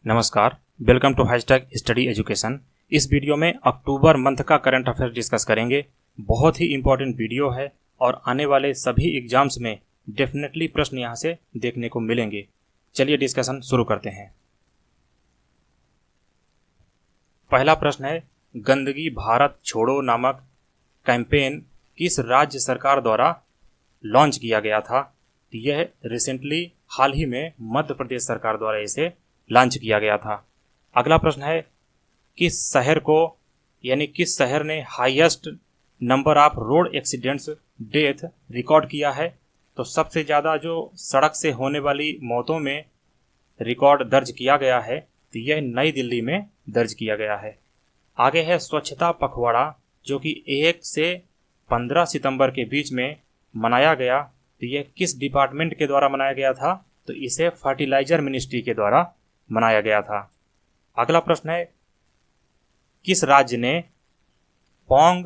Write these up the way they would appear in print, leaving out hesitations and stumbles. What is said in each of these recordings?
नमस्कार, welcome to hashtag study education. इस video में अक्टूबर मंथ का करंट अफेयर डिस्कस करेंगे। बहुत ही इंपॉर्टेंट वीडियो है और आने वाले सभी एग्जाम्स में डेफिनेटली प्रश्न यहाँ से देखने को मिलेंगे। चलिए डिस्कशन शुरू करते हैं। पहला प्रश्न है, गंदगी भारत छोड़ो नामक कैंपेन किस राज्य सरकार द्वारा लॉन्च किया गया था? यह रिसेंटली हाल ही में मध्य प्रदेश सरकार द्वारा इसे लॉन्च किया गया था। अगला प्रश्न है, किस शहर ने highest number of road accidents death record किया है? तो सबसे ज़्यादा जो सड़क से होने वाली मौतों में रिकॉर्ड दर्ज किया गया है तो यह नई दिल्ली में दर्ज किया गया है। आगे है स्वच्छता पखवाड़ा जो कि 1 से 15 सितंबर के बीच में मनाया गया, तो यह किस डिपार्टमेंट के द्वारा मनाया गया था? तो इसे फर्टिलाइजर मिनिस्ट्री के द्वारा मनाया गया था। अगला प्रश्न है, किस राज्य ने पोंग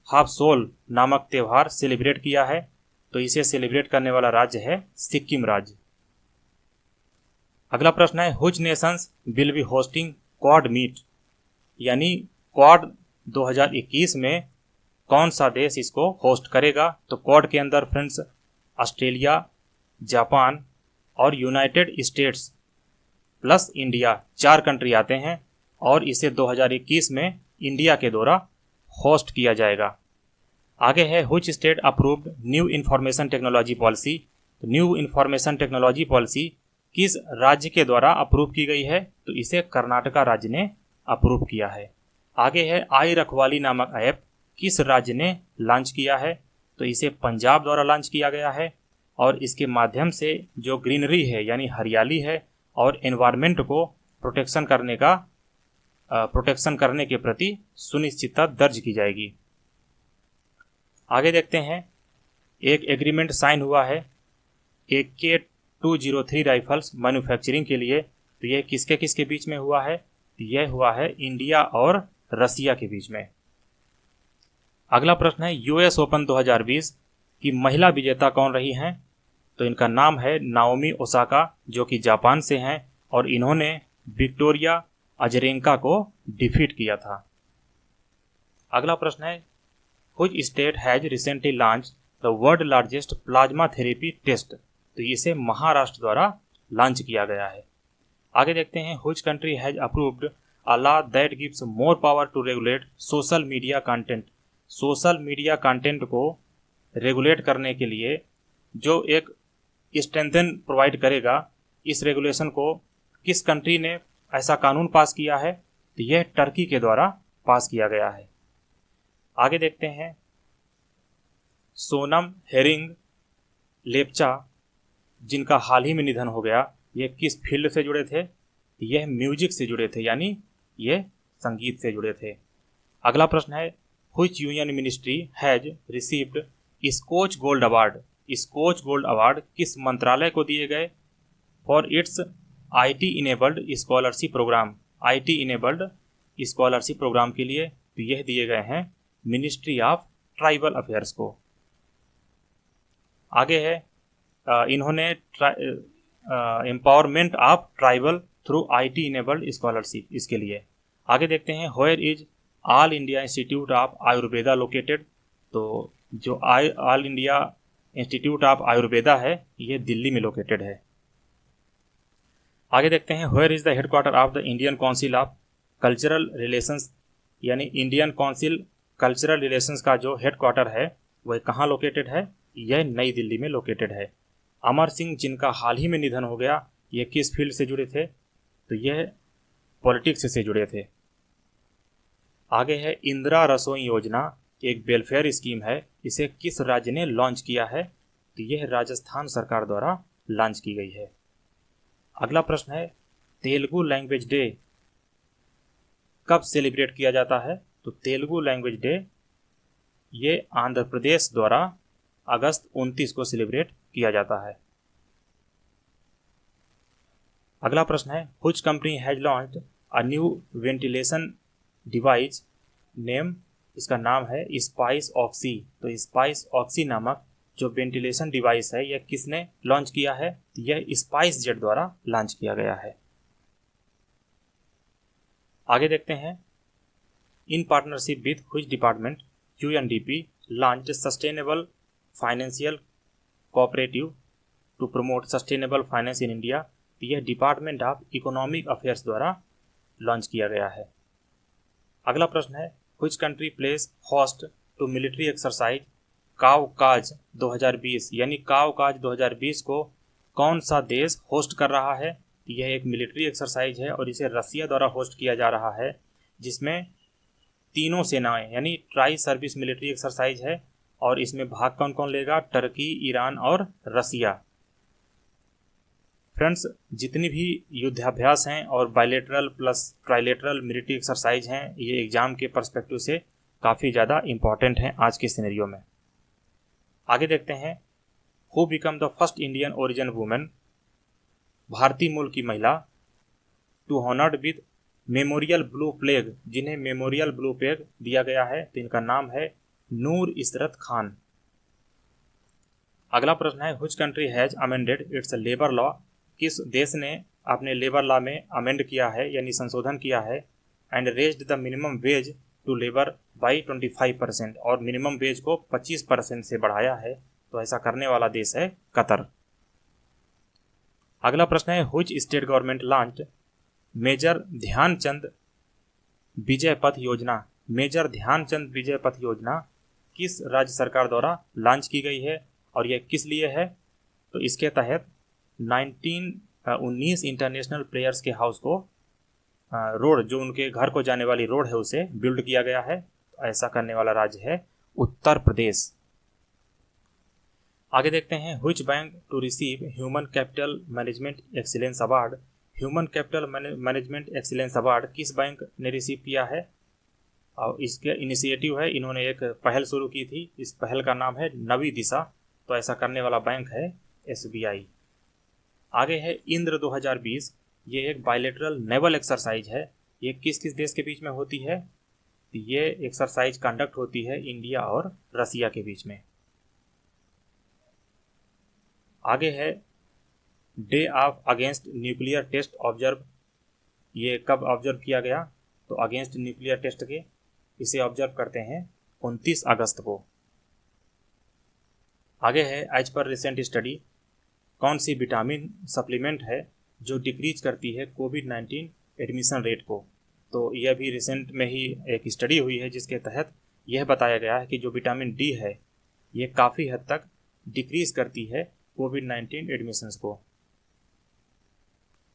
हापसोल नामक त्यौहार सेलिब्रेट किया है? तो इसे सेलिब्रेट करने वाला राज्य है सिक्किम राज्य। अगला प्रश्न है, which nations will be hosting quad meet, यानी क्वाड 2021 में कौन सा देश इसको होस्ट करेगा? तो क्वाड के अंदर फ्रेंड्स ऑस्ट्रेलिया, जापान और United states plus India 4 country आते हैं और इसे 2021 में इंडिया के द्वारा होस्ट किया जाएगा। आगे है, which state approved new information technology policy. तो न्यू इंफॉर्मेशन टेक्नोलॉजी पॉलिसी किस राज्य के द्वारा अप्रूव की गई है? तो इसे कर्नाटका राज्य ने अप्रूव किया है। आगे है, आई रखवाली नामक ऐप किस राज्य ने लॉन्च किया है? तो इसे पंजाब द्वारा लॉन्च किया गया है और इसके माध्यम से जो ग्रीनरी है यानी हरियाली है और एनवायरनमेंट को प्रोटेक्शन करने के प्रति सुनिश्चितता दर्ज की जाएगी। आगे देखते हैं, एक एग्रीमेंट साइन हुआ है AK-203 राइफल्स मैन्युफैक्चरिंग के लिए, तो यह किसके किसके बीच में हुआ है? तो यह हुआ है इंडिया और रसिया के बीच में। अगला प्रश्न है, US ओपन 2020 की महिला विजेता कौन रही हैं? तो इनका नाम है नाओमी ओसाका जो कि जापान से हैं और इन्होंने विक्टोरिया अजरेंका को डिफीट किया था। अगला प्रश्न है, which state has recently launch the world largest plasma therapy test? तो इसे महाराष्ट्र द्वारा लॉन्च किया गया है। आगे देखते हैं, which country has approved a law that gives more power to regulate social media content. Social media content को रेगुलेट करने के लिए जो एक स्ट्रेंथन प्रोवाइड करेगा, इस रेगुलेशन को किस कंट्री ने ऐसा कानून पास किया है? तो यह टर्की के द्वारा पास किया गया है। आगे देखते हैं, सोनम हेरिंग लेप्चा जिनका हाल ही में निधन हो गया, यह किस फील्ड से जुड़े थे? यह म्यूजिक से जुड़े थे, यानी यह संगीत से जुड़े थे। अगला प्रश्न है, which union ministry has received Skoch gold award? Skoch gold award किस मंत्रालय को दिए गए? For its IT enabled scholarship programme. IT enabled scholarship programme के लिए तो यह दिए गए हैं मिनिस्ट्री ऑफ ट्राइबल अफेयर्स को। आगे है, इन्होंने empowerment of tribal through IT enabled scholarship, इसके लिए। आगे देखते हैं, where is All India Institute of Ayurveda located? तो जो All India Institute of Ayurveda है यह दिल्ली में लोकेटेड है। आगे देखते हैं, where is the headquarter of the Indian Council of Cultural Relations, यानी इंडियन काउंसिल कल्चरल रिलेशंस का जो हेडक्वार्टर है वह कहाँ लोकेटेड है? यह नई दिल्ली में लोकेटेड है। अमर सिंह जिनका हाल ही में निधन हो गया, यह किस फील्ड से जुड़े थे? तो यह पॉलिटिक्स से जुड़े थे। आगे है, इंदिरा रसोई योजना एक वेलफेयर स्कीम है, इसे किस राज्य ने लॉन्च किया है? तो यह राजस्थान सरकार द्वारा लॉन्च की गई है। अगला प्रश्न है, तेलुगु लैंग्वेज डे कब सेलिब्रेट किया जाता है? तो तेलुगु लैंग्वेज डे ये आंध्र प्रदेश द्वारा अगस्त 29 को सेलिब्रेट किया जाता है। अगला प्रश्न है, which company has launched a new ventilation device name? इसका नाम है स्पाइस ऑक्सी। तो स्पाइस ऑक्सी नामक जो वेंटिलेशन डिवाइस है यह किसने लॉन्च किया है? यह स्पाइस जेट द्वारा लॉन्च किया गया है। आगे देखते हैं, in partnership with which department UNDP launched sustainable financial cooperative to promote sustainable finance in India. तो यह डिपार्टमेंट ऑफ इकोनॉमिक अफेयर्स द्वारा लॉन्च किया गया है। अगला प्रश्न है, which country plays host to military exercise Kavkaz 2020, यानी कावकाज 2020 को कौन सा देश होस्ट कर रहा है। यह एक मिलिट्री एक्सरसाइज है और इसे रसिया द्वारा होस्ट किया जा रहा है, जिसमें तीनों सेनाएं यानी ट्राई सर्विस मिलिट्री एक्सरसाइज है। और इसमें भाग कौन कौन लेगा, टर्की, ईरान और रसिया। फ्रेंड्स, जितनी भी युद्धाभ्यास हैं और bilateral plus trilateral military exercise हैं, ये एग्जाम के पर्सपेक्टिव से काफ़ी ज़्यादा इम्पॉर्टेंट हैं आज के सिनेरियो में। आगे देखते हैं, who become the first Indian origin women, भारतीय मूल की महिला, to honoured with memorial blue plaque, जिन्हें मेमोरियल ब्लू प्लेग दिया गया है। तो इनका नाम है नूर इशरत खान। अगला प्रश्न है, which country has amended it's labour law, किस देश ने अपने लेबर लॉ में अमेंड किया है यानी संशोधन किया है, and raised the minimum wage to labour by 25%, और मिनिमम वेज को 25% से बढ़ाया है। तो ऐसा करने वाला देश है कतर। अगला प्रश्न है, which state government launched major Dhyanchand Vijay Path Yojana, major Dhyanchand Vijay Path योजना किस राज्य सरकार द्वारा लॉन्च की गई है और यह किस लिए है। तो इसके तहत 19 इंटरनेशनल प्लेयर्स के हाउस को रोड, जो उनके घर को जाने वाली रोड है, उसे बिल्ड किया गया है। तो ऐसा करने वाला राज्य है उत्तर प्रदेश। आगे देखते हैं, which bank to receive human capital management excellence award, human capital management excellence award किस बैंक ने रिसीव किया है। और इसके इनिशिएटिव है, इन्होंने एक पहल शुरू की थी, इस पहल का नाम है नवी दिशा। तो ऐसा करने वाला बैंक है एसबीआई। आगे है इंद्र 2020, ये एक बायलेटरल नेवल एक्सरसाइज है। ये किस किस देश के बीच में होती है। ये एक्सरसाइज कंडक्ट होती है इंडिया और रसिया के बीच में। आगे है day of against nuclear test observe, ये कब ऑब्जर्व किया गया। तो अगेंस्ट न्यूक्लियर टेस्ट के इसे ऑब्जर्व करते हैं 29 अगस्त को। आगे है, एज पर रिसेंट स्टडी, कौन सी विटामिन सप्लीमेंट है जो डिक्रीज करती है कोविड-19 एडमिशन रेट को। तो यह भी रिसेंट में ही एक स्टडी हुई है, जिसके तहत यह बताया गया है कि जो विटामिन डी है, ये काफ़ी हद तक डिक्रीज करती है कोविड-19 एडमिशन्स को।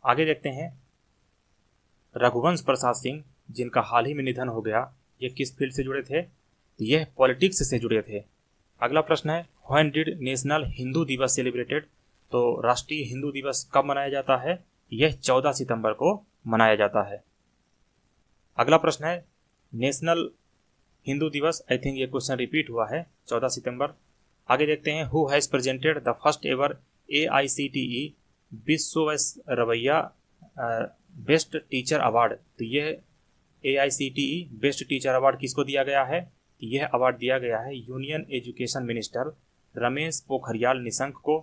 आगे देखते हैं, रघुवंश प्रसाद सिंह, जिनका हाल ही में निधन हो गया, ये किस फील्ड से जुड़े थे। यह पॉलिटिक्स से जुड़े थे। अगला प्रश्न है, व्हेन डिड नेशनल हिंदू दिवस सेलिब्रेटेड, तो राष्ट्रीय हिंदू दिवस कब मनाया जाता है। यह 14 सितंबर को मनाया जाता है। अगला प्रश्न है, नेशनल हिंदू दिवस, आई थिंक ये क्वेश्चन रिपीट हुआ है, 14 सितंबर। आगे देखते हैं, who has presented the first ever AICTE विश्व रवैया बेस्ट टीचर अवार्ड। तो यह AICTE बेस्ट टीचर अवार्ड किसको दिया गया है। यह अवार्ड दिया गया है union education minister Ramesh Pokhriyal Nishank को।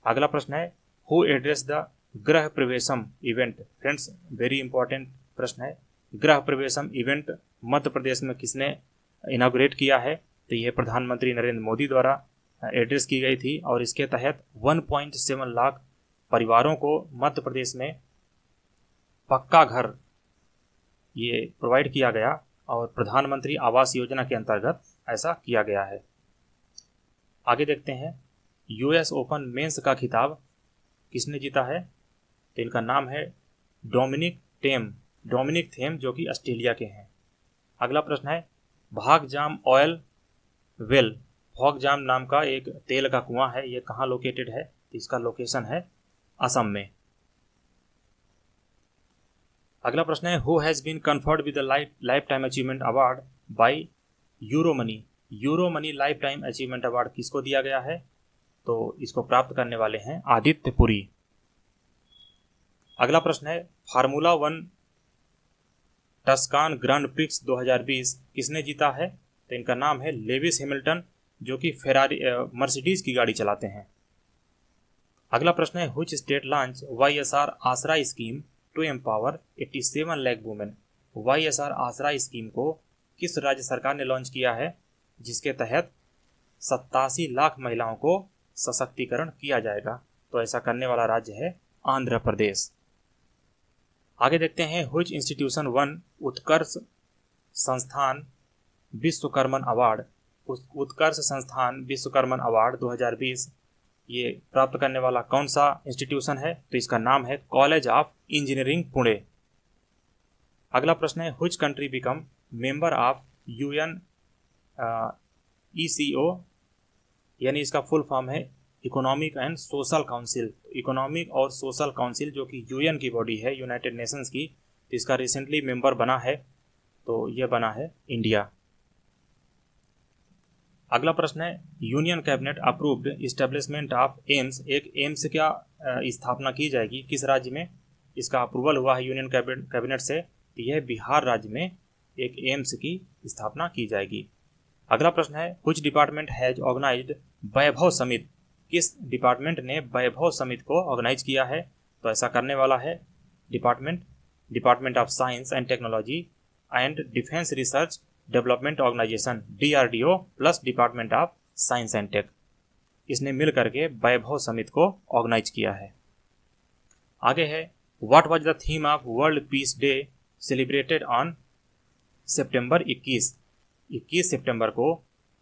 अगला प्रश्न है, हु एड्रेस द गृह प्रवेशम इवेंट। फ्रेंड्स, वेरी इंपॉर्टेंट प्रश्न है। गृह प्रवेशम इवेंट मध्य प्रदेश में किसने इनाग्रेट किया है। तो यह प्रधानमंत्री नरेंद्र मोदी द्वारा एड्रेस की गई थी और इसके तहत 1.7 लाख परिवारों को मध्य प्रदेश में पक्का घर ये प्रोवाइड किया गया और प्रधानमंत्री आवास योजना के अंतर्गत ऐसा किया गया है। आगे देखते हैं, US ओपन मेंस का खिताब किसने जीता है। तो इनका नाम है डोमिनिक थेम, जो कि ऑस्ट्रेलिया के हैं। अगला प्रश्न है, भागजाम ऑयल वेल, भागजाम नाम का एक तेल का कुआं है, ये कहाँ लोकेटेड है। तो इसका लोकेशन है असम में। अगला प्रश्न है, who has been conferred with the life time achievement award by Euromoney life time achievement award किसको दिया गया है। तो इसको प्राप्त करने वाले हैं आदित्य पुरी। अगला प्रश्न है, फार्मूला 1 टस्कान ग्रांड प्रिक्स 2020 किसने जीता है। तो इनका नाम है लेविस हैमिल्टन, जो कि मर्सिडीज की गाड़ी चलाते हैं। अगला प्रश्न है, which state launch YSR Aasara scheme to empower 87 lakh women. YSR Aasara scheme को किस राज्य सरकार ने लॉन्च किया है, जिसके तहत 87 लाख महिलाओं को सशक्तिकरण किया जाएगा? तो ऐसा करने वाला राज्य है आंध्र प्रदेश। आगे देखते हैं, व्हिच इंस्टीट्यूशन वन उत्कर्ष संस्थान विश्वकर्मन अवार्ड। उत्कर्ष संस्थान विश्वकर्मन अवार्ड 2020 ये प्राप्त करने वाला कौन सा इंस्टीट्यूशन है? तो इसका नाम है कॉलेज ऑफ इंजीनियरिंग पुणे। अगला प्रश्न है, which country become member of UN ECO, यानी इसका फुल फॉर्म है economic and social council. Economic और सोशल काउंसिल जो कि UN की बॉडी है, यूनाइटेड नेशंस की, तो इसका रिसेंटली मेंबर बना है, तो यह बना है इंडिया। अगला प्रश्न है, union cabinet approved establishment of AIIMS. एक एम्स क्या स्थापना की जाएगी, किस राज्य में इसका अप्रूवल हुआ है यूनियन कैबिनेट से? यह बिहार राज्य में एक एम्स की स्थापना की जाएगी। अगला प्रश्न है, which department has organised Vaibhav summit. किस डिपार्टमेंट ने वैभव समिट को ऑर्गेनाइज किया है? तो ऐसा करने वाला है department of science and technology and defence research development organisation DRDO plus department of science and tech, इसने मिल करके वैभव समिट को ऑर्गेनाइज किया है। आगे है, what was the theme of world peace day celebrated on सितंबर 21 सितंबर को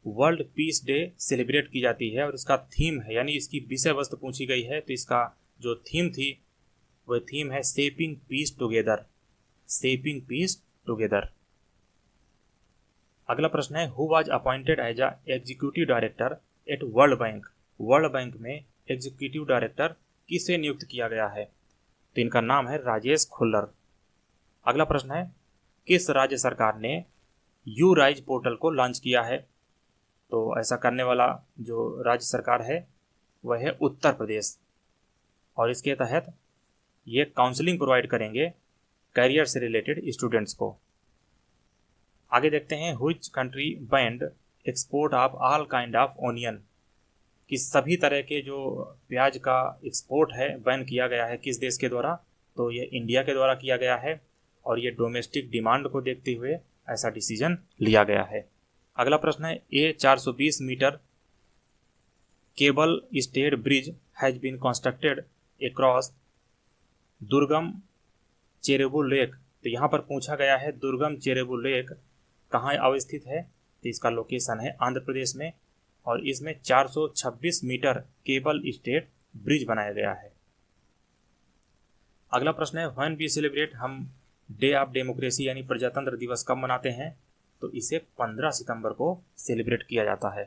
वर्ल्ड पीस डे सेलिब्रेट की जाती है और इसका थीम है, यानी इसकी विषय वस्तु पूछी गई है, तो इसका जो थीम थी वह थीम है shaping peace together. Shaping peace together. अगला प्रश्न है, who was appointed as a executive director at World Bank. World Bank में एग्जीक्यूटिव डायरेक्टर किसे नियुक्त किया गया है? तो इनका नाम है राजेश खुल्लर। अगला प्रश्न है, किस राज्य सरकार ने यू राइज पोर्टल को लॉन्च किया है? तो ऐसा करने वाला जो राज्य सरकार है वह है उत्तर प्रदेश, और इसके तहत ये काउंसलिंग प्रोवाइड करेंगे करियर से रिलेटेड स्टूडेंट्स को। आगे देखते हैं, which country band export of all kind of onion. कि सभी तरह के जो प्याज का एक्सपोर्ट है बैन किया गया है किस देश के द्वारा? तो ये इंडिया के द्वारा किया गया है, और ये डोमेस्टिक डिमांड को देखते हुए ऐसा डिसीजन लिया गया है। अगला प्रश्न है, a 420 metre cable stayed bridge has been constructed across Durgam Cheruvu lake. तो यहाँ पर पूछा गया है दुर्गम चेरेबू लेक कहाँ अवस्थित है? तो इसका लोकेशन है आंध्र प्रदेश में, और इसमें 426 मीटर केबल स्टेड ब्रिज बनाया गया है। अगला प्रश्न है, व्हेन वी सेलिब्रेट, हम डे ऑफ डेमोक्रेसी यानी प्रजातंत्र दिवस कब मनाते हैं? तो इसे 15 सितंबर को सेलिब्रेट किया जाता है।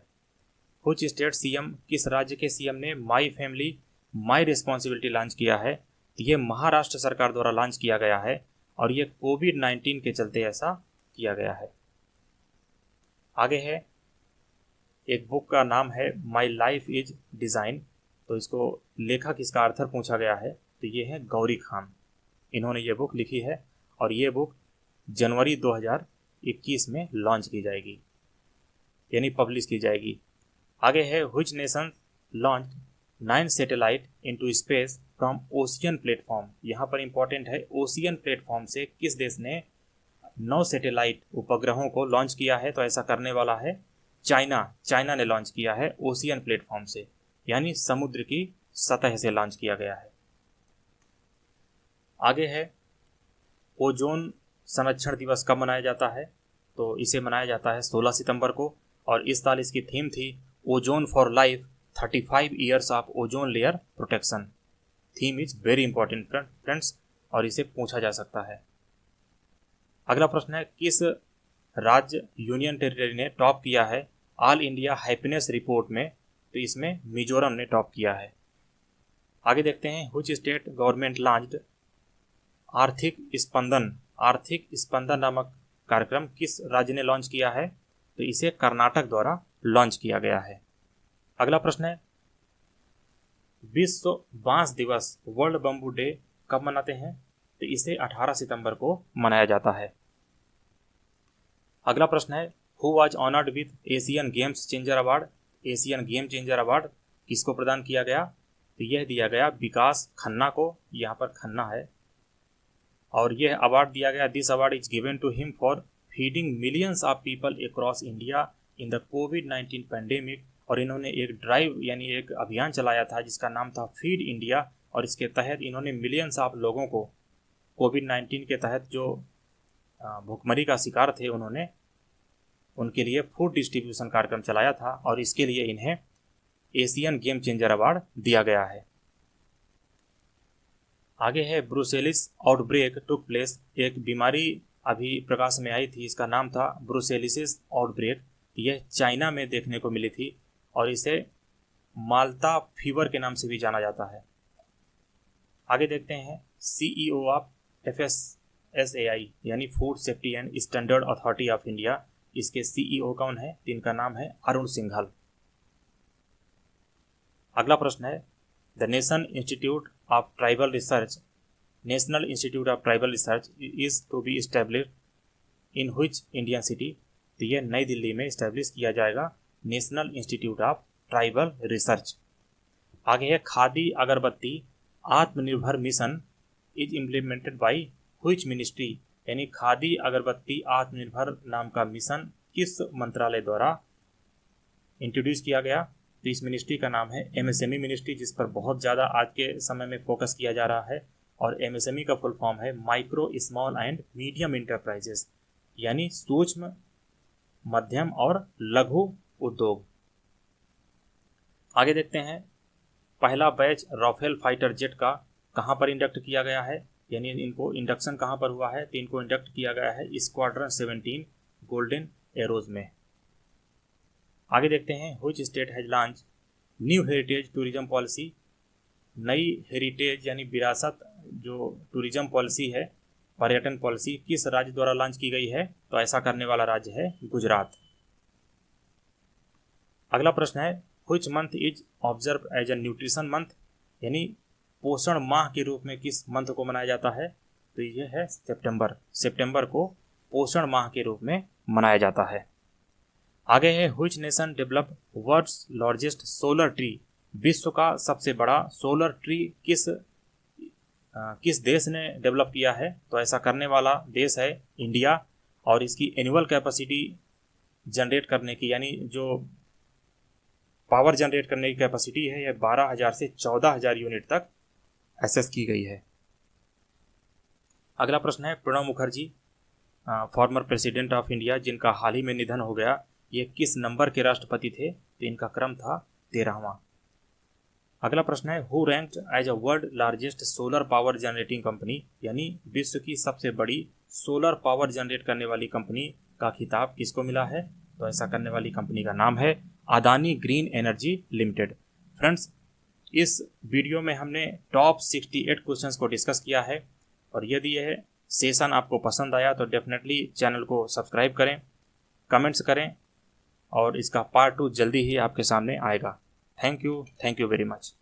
व्हिच स्टेट सीएम, किस राज्य के सीएम ने my family my responsibility launch किया है? तो ये महाराष्ट्र सरकार द्वारा लॉन्च किया गया है, और ये कोविड-19 के चलते ऐसा किया गया है। आगे है, एक बुक का नाम है माई लाइफ इज डिज़ाइन। तो इसको लेखक इसका आर्थर पूछा गया है, तो ये है गौरी खान, इन्होंने ये बुक लिखी है, और ये बुक जनवरी 2021 में लॉन्च की जाएगी, यानी पब्लिश की जाएगी। आगे है, which nation launch 9 satellite into space from ocean platform. यहाँ पर इंपॉर्टेंट है, ओशियन प्लेटफॉर्म से किस देश ने 9 सैटेलाइट उपग्रहों को लॉन्च किया है? तो ऐसा करने वाला है चाइना ने लॉन्च किया है ओशियन प्लेटफॉर्म से, यानी समुद्र की सतह से लॉन्च किया गया है। आगे है, ओजोन संरक्षण दिवस कब मनाया जाता है? तो इसे मनाया जाता है 16 सितंबर को, और इस साल इसकी थीम थी ozone for life 35 years of ozone layer protection. Theme is very important friends, और इसे पूछा जा सकता है। अगला प्रश्न है, किस राज्य यूनियन टेरिटरी ने टॉप किया है ऑल इंडिया हैप्पीनेस रिपोर्ट में? तो इसमें मिजोरम ने टॉप किया है। आगे देखते हैं, व्हिच स्टेट गवर्नमेंट लॉन्च्ड आर्थिक स्पंदन नामक कार्यक्रम किस राज्य ने लॉन्च किया है? तो इसे कर्नाटक द्वारा लॉन्च किया गया है। अगला प्रश्न है, विश्व बांस दिवस वर्ल्ड बम्बू डे कब मनाते हैं? तो इसे 18 सितंबर को मनाया जाता है। अगला प्रश्न है, who was honoured with Asian games changer award. Asian game changer award किसको प्रदान किया गया? तो यह दिया गया विकास खन्ना को, यहाँ पर खन्ना है, और यह अवार्ड दिया गया, this award is given to him for feeding millions of people across India in the कोविड-19 पैंडेमिक। और इन्होंने एक ड्राइव यानी एक अभियान चलाया था जिसका नाम था फीड इंडिया, और इसके तहत इन्होंने मिलियंस ऑफ लोगों को कोविड-19 के तहत जो भुखमरी का शिकार थे उन्होंने उनके लिए फूड डिस्ट्रीब्यूशन कार्यक्रम चलाया था, और इसके लिए इन्हें एशियन गेम चेंजर अवार्ड दिया गया है। आगे है ब्रुसेलिस आउटब्रेक टुक प्लेस। एक बीमारी अभी प्रकाश में आई थी, इसका नाम था ब्रुसेलिसिस आउटब्रेक। यह चाइना में देखने को मिली थी और इसे माल्टा फीवर के नाम से भी जाना जाता है। आगे देखते हैं CEO ऑफ FSSAI यानी food safety and standard authority of India, इसके CEO कौन है? इनका नाम है अरुण सिंघल। अगला प्रश्न है the National Institute of Tribal Research, National Institute of Tribal Research is to be established in which Indian city. तो यह नई दिल्ली में इस्टेब्लिश किया जाएगा, National Institute of Tribal Research. आगे है khadi agarbatti Atmanirbhar mission is implemented by which ministry, यानी खादी अगरबत्ती आत्मनिर्भर नाम का मिशन किस मंत्रालय द्वारा इंट्रोड्यूस किया गया? तो इस मिनिस्ट्री का नाम है MSME मिनिस्ट्री, जिस पर बहुत ज़्यादा आज के समय में फोकस किया जा रहा है। और MSME का फुल फॉर्म है micro small and medium enterprises, यानी सूक्ष्म मध्यम और लघु उद्योग। आगे देखते हैं पहला बैच राफेल फाइटर जेट का कहाँ पर इंडक्ट किया गया है, यानी इनको इंडक्शन कहाँ पर हुआ है? तो इनको इंडक्ट किया गया है स्क्वाड्रन 17 गोल्डन एरोज में। आगे देखते हैं which state has launch new heritage tourism policy. नई हेरिटेज यानी विरासत जो टूरिज्म पॉलिसी है, पर्यटन पॉलिसी, किस राज्य द्वारा लॉन्च की गई है? तो ऐसा करने वाला राज्य है गुजरात। अगला प्रश्न है which month is observe as a nutrition month, यानी पोषण माह के रूप में किस मंथ को मनाया जाता है? तो यह है सितंबर। सितंबर को पोषण माह के रूप में मनाया जाता है। आगे है which nation develop world's largest solar tree, विश्व का सबसे बड़ा सोलर ट्री किस देश ने डेवलप किया है? तो ऐसा करने वाला देश है इंडिया, और इसकी एनुअल कैपेसिटी जनरेट करने की, यानी जो पावर जनरेट करने की कैपेसिटी है, यह 12,000 से 14,000 यूनिट तक एसेस की गई है। अगला प्रश्न है Pranab Mukherjee former president of India, जिनका हाल ही में निधन हो गया, ये किस नंबर के राष्ट्रपति थे? तो इनका क्रम था 13वां। अगला प्रश्न है who ranked as a world largest solar power generating company, यानी विश्व की सबसे बड़ी सोलर पावर जनरेट करने वाली कंपनी का खिताब किसको मिला है? तो ऐसा करने वाली कंपनी का नाम है Adani green energy limited. Friends, इस वीडियो में हमने टॉप 68 क्वेश्चंस को डिस्कस किया है, और यदि यह सेशन आपको पसंद आया तो डेफिनेटली चैनल को सब्सक्राइब करें, कमेंट्स करें, और इसका पार्ट 2 जल्दी ही आपके सामने आएगा। Thank you very much.